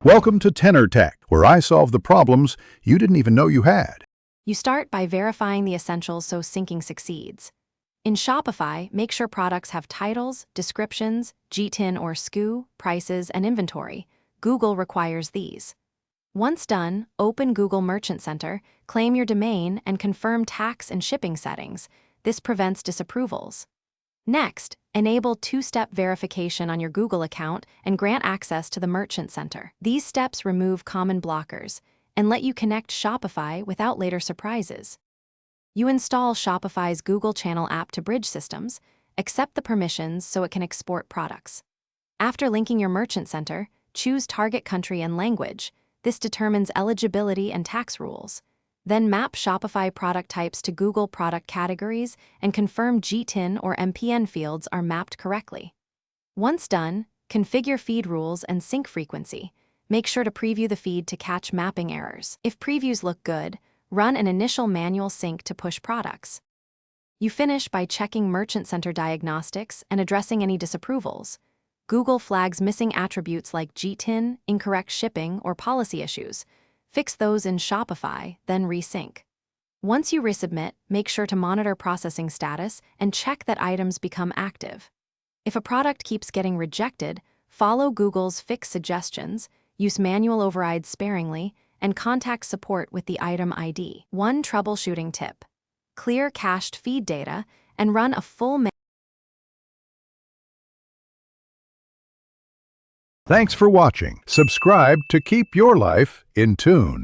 Welcome to Tenor Tech, where I solve the problems you didn't even know you had. You start by verifying the essentials so syncing succeeds. In Shopify, make sure products have titles, descriptions, GTIN or SKU, prices, and inventory. Google requires these. Once done, open Google Merchant Center, claim your domain, and confirm tax and shipping settings. This prevents disapprovals. Next, enable two-step verification on your Google account and grant access to the Merchant Center. These steps remove common blockers and let you connect Shopify without later surprises. You install Shopify's Google Channel app to bridge systems, accept the permissions so it can export products. After linking your Merchant Center, choose target country and language. This determines eligibility and tax rules. Then map Shopify product types to Google product categories and confirm GTIN or MPN fields are mapped correctly. Once done, configure feed rules and sync frequency. Make sure to preview the feed to catch mapping errors. If previews look good, run an initial manual sync to push products. You finish by checking Merchant Center diagnostics and addressing any disapprovals. Google flags missing attributes like GTIN, incorrect shipping, or policy issues. Fix those in Shopify, then resync. Once you resubmit, make sure to monitor processing status and check that items become active. If a product keeps getting rejected, follow Google's fix suggestions, use manual overrides sparingly, and contact support with the item ID. One troubleshooting tip: clear cached feed data and run a full Thanks for watching. Subscribe to keep your life in tune.